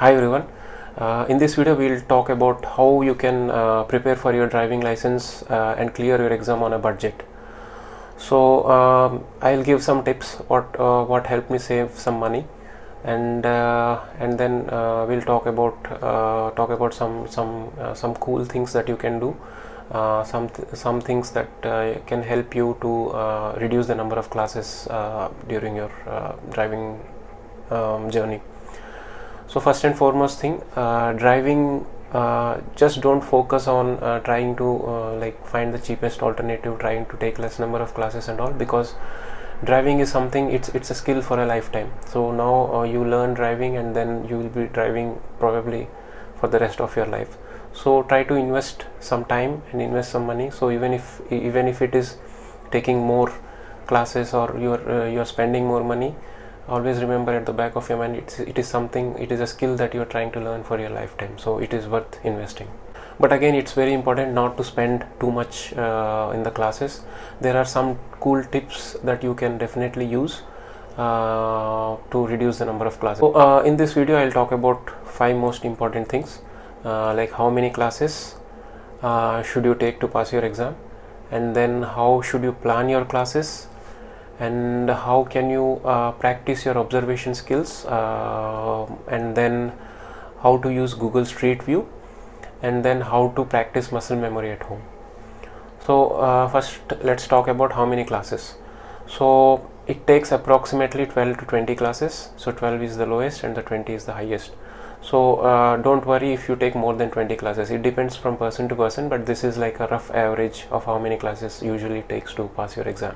Hi everyone. In this video we'll talk about how you can prepare for your driving license and clear your exam on a budget. So I'll give some tips what helped me save some money, and then we'll talk about some cool things that you can do, some things that can help you to reduce the number of classes during your driving journey. So first and foremost thing, driving, just don't focus on trying to find the cheapest alternative, trying to take less number of classes and all, because driving is something, it's a skill for a lifetime. So now you learn driving and then you will be driving probably for the rest of your life. So try to invest some time and invest some money. So even if it is taking more classes or you're spending more money, always remember at the back of your mind, it is a skill that you're trying to learn for your lifetime, so it is worth investing. But again, it's very important not to spend too much in the classes. There are some cool tips that you can definitely use to reduce the number of classes. So in this video I'll talk about 5 most important things, like how many classes should you take to pass your exam, and then how should you plan your classes, and how can you practice your observation skills, and then how to use Google Street View, and then how to practice muscle memory at home. So first let's talk about how many classes. So it takes approximately 12 to 20 classes. So 12 is the lowest and the 20 is the highest. So don't worry if you take more than 20 classes. It depends from person to person, but this is like a rough average of how many classes usually it takes to pass your exam.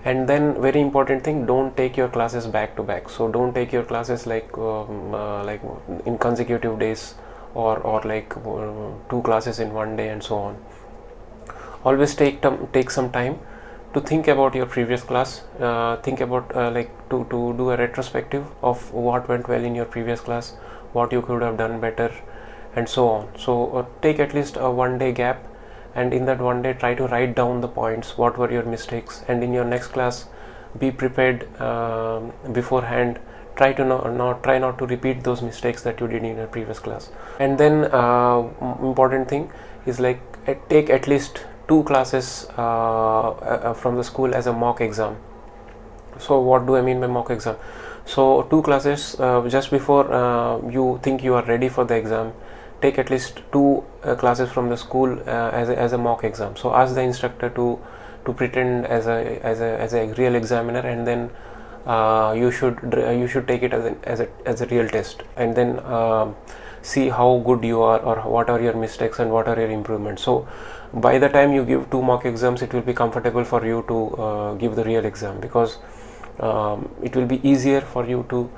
And then very important thing, don't take your classes back to back. So don't take your classes like in consecutive days, or like 2 classes in one day and so on. Always take some time to think about your previous class, think about to do a retrospective of what went well in your previous class, what you could have done better, and so on. So take at least a 1 day gap, and in that 1 day try to write down the points, what were your mistakes, and in your next class be prepared beforehand. Try not to repeat those mistakes that you did in your previous class. And then important thing is take at least 2 classes from the school as a mock exam. So what do I mean by mock exam? So 2 classes just before you think you are ready for the exam, take at least 2 classes from the school as a mock exam. So ask the instructor to pretend as a real examiner, and then you should take it as a real test, and then see how good you are, or what are your mistakes and what are your improvements. So by the time you give 2 mock exams, it will be comfortable for you to give the real exam, because it will be easier for you to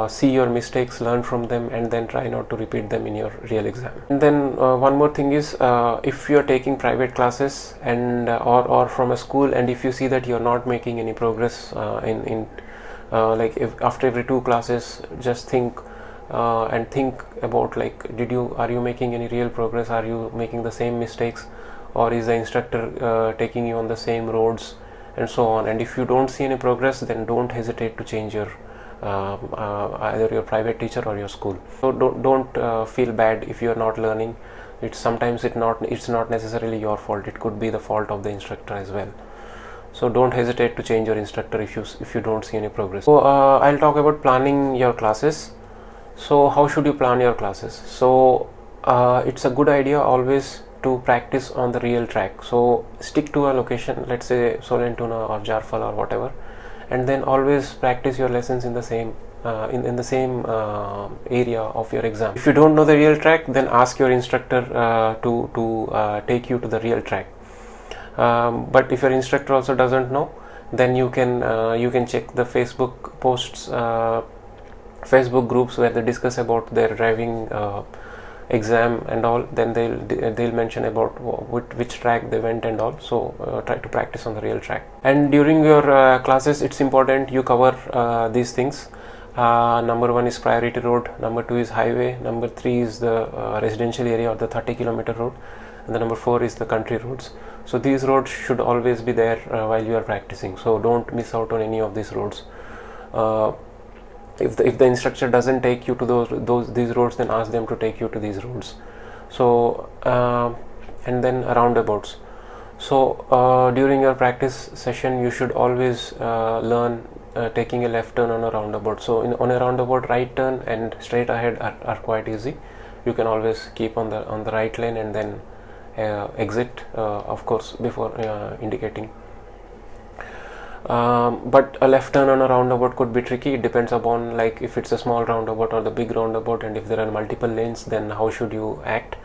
see your mistakes, learn from them, and then try not to repeat them in your real exam. And then one more thing is, if you are taking private classes and or from a school, and if you see that you are not making any progress if after every 2 classes, just think about are you making any real progress? Are you making the same mistakes, or is the instructor taking you on the same roads, and so on. And if you don't see any progress, then don't hesitate to change your either your private teacher or your school. So don't feel bad if you are not learning. It's not necessarily your fault. It could be the fault of the instructor as well. So don't hesitate to change your instructor if you don't see any progress. So I'll talk about planning your classes. So how should you plan your classes? So it's a good idea always to practice on the real track. So stick to a location, let's say Solentuna or Jarfal or whatever, and then always practice your lessons in the same in the same area of your exam. If you don't know the real track, then ask your instructor to take you to the real track. But if your instructor also doesn't know, then you can check the Facebook posts, Facebook groups where they discuss about their driving exam and all. Then they'll mention about which track they went and all. So try to practice on the real track. And during your classes, it's important you cover these things. Number 1 is priority road, number 2 is highway, number 3 is the residential area or the 30-kilometer road, and the number 4 is the country roads. So these roads should always be there while you are practicing. So don't miss out on any of these roads. if the instructor doesn't take you to these roads, then ask them to take you to these roads. So and then roundabouts. So during your practice session, you should always learn taking a left turn on a roundabout. So on a roundabout, right turn and straight ahead are quite easy. You can always keep on the right lane and then exit, of course, before indicating. But a left turn on a roundabout could be tricky. It depends upon, like, if it's a small roundabout or the big roundabout, and if there are multiple lanes, then how should you act.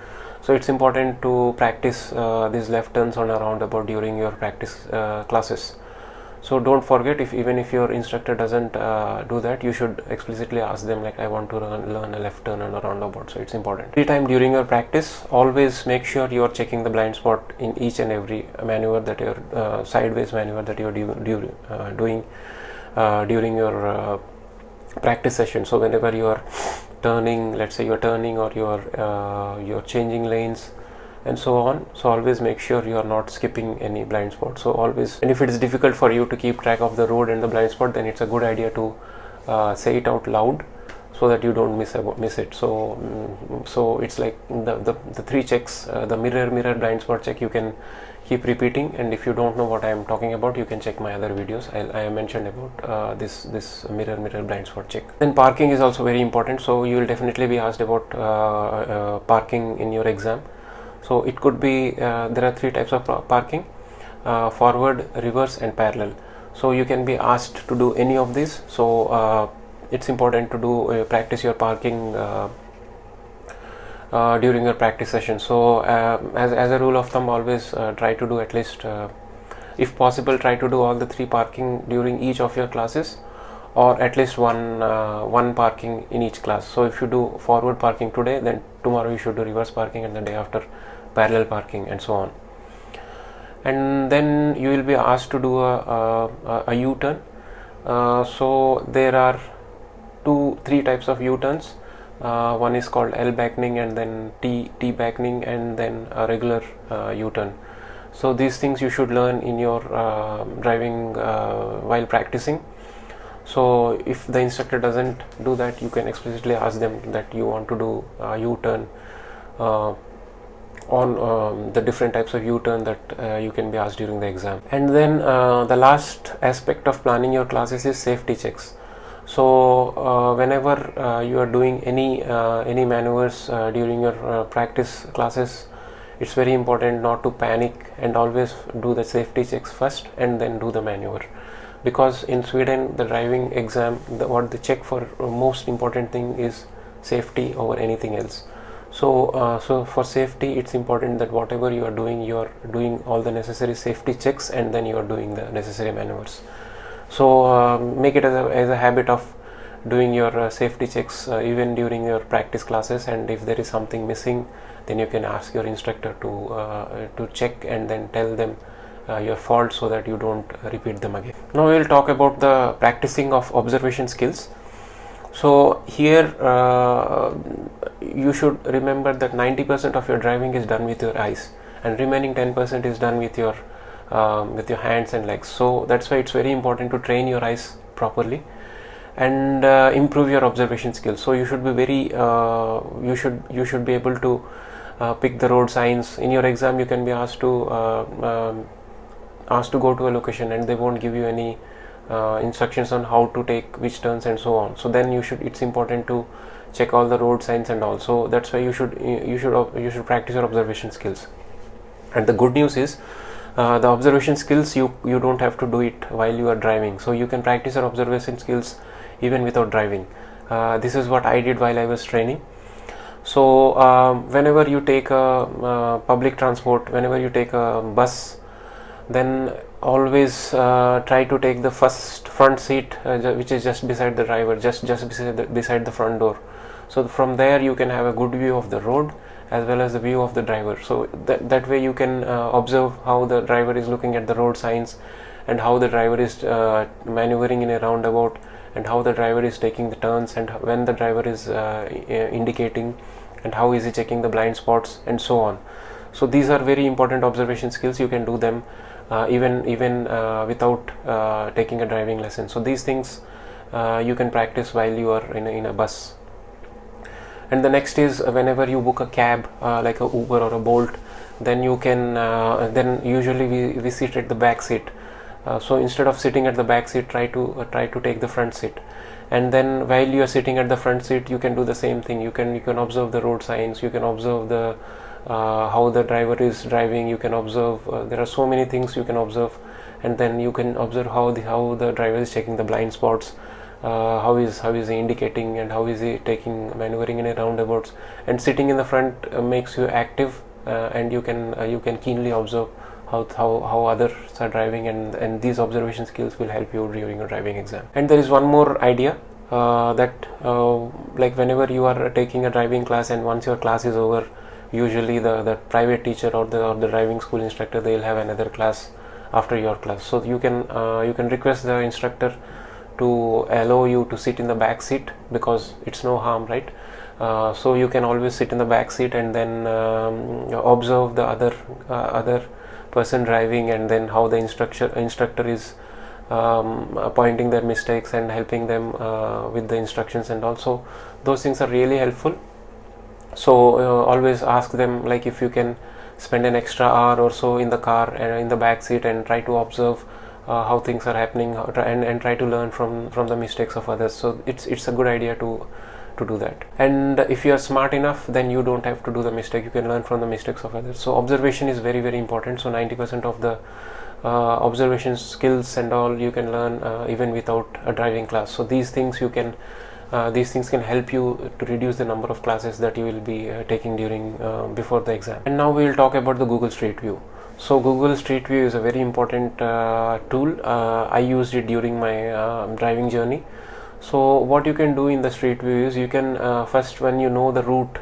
So it's important to practice these left turns on a roundabout during your practice classes. So don't forget, even if your instructor doesn't do that, you should explicitly ask them, like, I want to learn a left turn on a roundabout. So it's important. Every time during your practice, always make sure you are checking the blind spot in each and every maneuver that you're sideways maneuver that you're doing during your practice session. So whenever you are turning, let's say you're turning, or you're changing lanes and so on, so always make sure you are not skipping any blind spot. So always, and if it is difficult for you to keep track of the road and the blind spot, then it's a good idea to say it out loud so that you don't miss it. So it's like the three checks, the mirror blind spot check, you can keep repeating, and if you don't know what I am talking about, you can check my other videos. I have mentioned about this mirror blind spot check. Then parking is also very important. So you will definitely be asked about parking in your exam. So it could be, there are three types of parking: forward, reverse and parallel. So you can be asked to do any of these. So it's important to do practice your parking during your practice session. So as a rule of thumb, always try to do at least, if possible, try to do all the three parking during each of your classes, or at least one parking in each class. So if you do forward parking today, then tomorrow you should do reverse parking, and the day after parallel parking, and so on. And then you will be asked to do a U-turn. So there are three types of U-turns. One is called L backening, and then T backening, and then a regular U-turn. So these things you should learn in your driving while practicing. So if the instructor doesn't do that, you can explicitly ask them that you want to do a U-turn on the different types of U-turn that you can be asked during the exam. And then the last aspect of planning your classes is safety checks. So whenever you are doing any maneuvers during your practice classes, it's very important not to panic, and always do the safety checks first and then do the maneuver. Because in Sweden, the driving exam, what they check for, most important thing is safety over anything else. So for safety, it's important that whatever you are doing all the necessary safety checks, and then you are doing the necessary maneuvers. So make it as a habit of doing your safety checks even during your practice classes, and if there is something missing, then you can ask your instructor to check and then tell them your fault, so that you don't repeat them again. Now we will talk about the practicing of observation skills. So here you should remember that 90% of your driving is done with your eyes, and remaining 10% is done with your hands and legs. So that's why it's very important to train your eyes properly and improve your observation skills. So you should be you should be able to pick the road signs. In your exam, you can be asked to go to a location, and they won't give you any instructions on how to take which turns and so on. So then it's important to check all the road signs and all. So that's why you should practice your observation skills. And the good news is, the observation skills, you don't have to do it while you are driving. So you can practice your observation skills even without driving. This is what I did while I was training. So whenever you take a public transport, whenever you take a bus, then always try to take the front seat, which is just beside the driver, just beside the front door. So from there you can have a good view of the road as well as the view of the driver. So that way you can observe how the driver is looking at the road signs, and how the driver is maneuvering in a roundabout, and how the driver is taking the turns, and when the driver is indicating, and how is he checking the blind spots, and so on. So these are very important observation skills. You can do them even without taking a driving lesson. So these things you can practice while you are in a bus. And the next is whenever you book a cab like a Uber or a Bolt, then you can then usually we sit at the back seat. So instead of sitting at the back seat, try to take the front seat. And then while you are sitting at the front seat, you can do the same thing. You can observe the road signs, you can observe the how the driver is driving, you can observe there are so many things you can observe. And then you can observe how the driver is checking the blind spots, how is he indicating, and how is he maneuvering in a roundabouts. And sitting in the front makes you active, and you can keenly observe how others are driving, and these observation skills will help you during your driving exam. And there is one more idea, that like whenever you are taking a driving class, and once your class is over, usually the private teacher or the driving school instructor, they will have another class after your class. So you can request the instructor to allow you to sit in the back seat, because it's no harm, right? So you can always sit in the back seat and then observe the other person driving, and then how the instructor is pointing their mistakes and helping them with the instructions, and also those things are really helpful. So always ask them, like, if you can spend an extra hour or so in the car and in the back seat, and try to observe how things are happening, and try to learn from the mistakes of others. So it's a good idea to do that. And if you are smart enough, then you don't have to do the mistake, you can learn from the mistakes of others. So observation is very, very important. So 90% of the observation skills and all you can learn even without a driving class. So these things can help you to reduce the number of classes that you will be taking during before the exam. And now we will talk about the Google Street View. So Google Street View is a very important tool. I used it during my driving journey. So what you can do in the Street View is, you can first, when you know the route,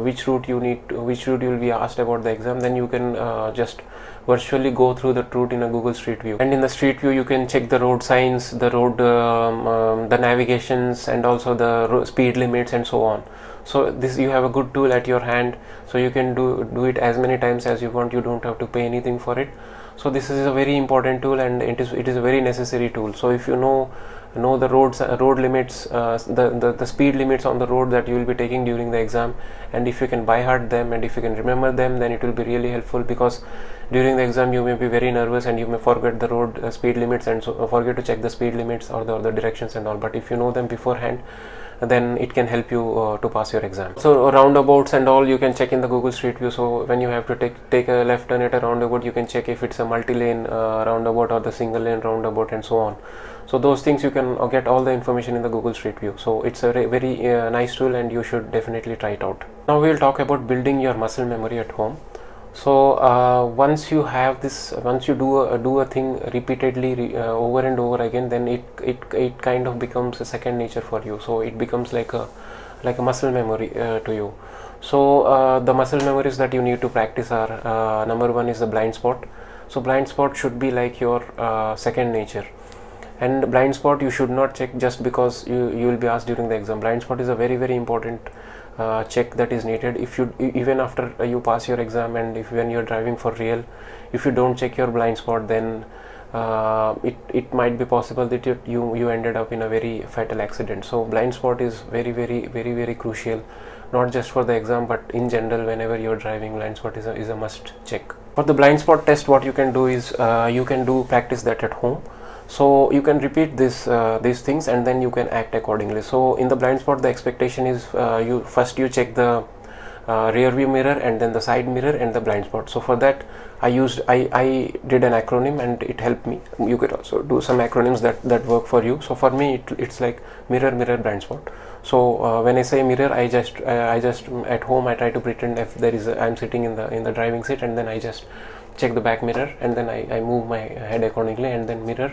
which route you will be asked about the exam, then you can just virtually go through the route in a Google Street View. And in the Street View you can check the road signs, the road the navigations, and also the speed limits and so on. So this, you have a good tool at your hand, so you can do it as many times as you want. You don't have to pay anything for it. So this is a very important tool, and it is a very necessary tool. So if you know the road limits, the speed limits on the road that you will be taking during the exam, and if you can by heart them, and if you can remember them, then it will be really helpful, because during the exam you may be very nervous and you may forget the road speed limits, and so forget to check the speed limits or the directions and all. But if you know them beforehand, then it can help you to pass your exam. So roundabouts and all you can check in the Google Street View. So when you have to take a left turn at a roundabout, you can check if it's a multi-lane roundabout or the single lane roundabout, and so on. So those things you can get all the information in the Google Street View. So it's a very nice tool, and you should definitely try it out. Now we will talk about building your muscle memory at home. So once you have this, once you do a thing repeatedly over and over again, then it kind of becomes a second nature for you. So it becomes like a muscle memory to you. So the muscle memories that you need to practice are, number one is the blind spot. So blind spot should be like your second nature. And blind spot you should not check just because you will be asked during the exam. Blind spot is a very, very important check that is needed. If you, even after you pass your exam, and when you're driving for real, if you don't check your blind spot, then it might be possible that you ended up in a very fatal accident. So blind spot is very, very, very, very crucial, not just for the exam, but in general. Whenever you're driving, blind spot is a must check. For the blind spot test, what you can do is you can practice that at home. So you can repeat these things, and then you can act accordingly. So in the blind spot, the expectation is you check the rear view mirror, and then the side mirror, and the blind spot. So for that I did an acronym, and it helped me. You could also do some acronyms that work for you. So for me it's like mirror, blind spot. So when I say mirror, I just at home I try to pretend if I'm sitting in the driving seat, and then I just check the back mirror, and then I move my head accordingly, and then mirror,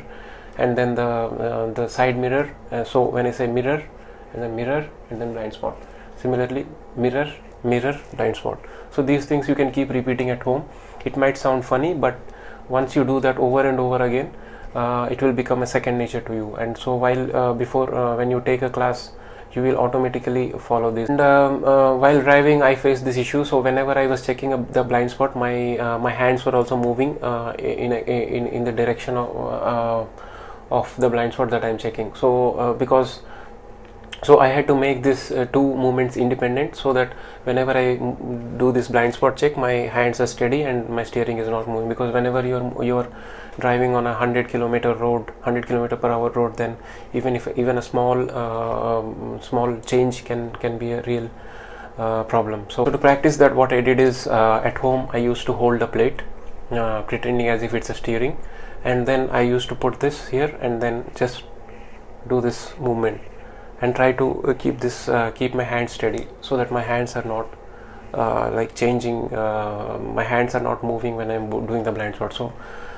and then the side mirror. So when I say mirror, and then blind spot. Similarly, mirror, blind spot. So these things you can keep repeating at home. It might sound funny, but once you do that over and over again, it will become a second nature to you. And so while when you take a class, you will automatically follow this. And while driving, I faced this issue. So whenever I was checking the blind spot, my hands were also moving in the direction of of the blind spot that I'm checking. So I had to make this two movements independent, so that whenever I do this blind spot check, my hands are steady and my steering is not moving. Because whenever you're driving on a 100 km road, 100 km/h road, then even a small change can be a real problem. So to practice that, what I did is, at home I used to hold a plate, pretending as if it's a steering, and then I used to put this here and then just do this movement and try to keep my hands steady, so that my hands are not like changing, my hands are not moving when I'm doing the blind spot. So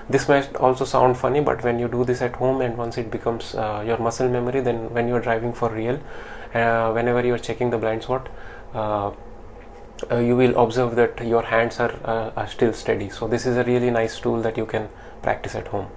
this might also sound funny, but when you do this at home and once it becomes your muscle memory, then when you're driving for real, whenever you're checking the blind spot, you will observe that your hands are still steady. So this is a really nice tool that you can practice at home.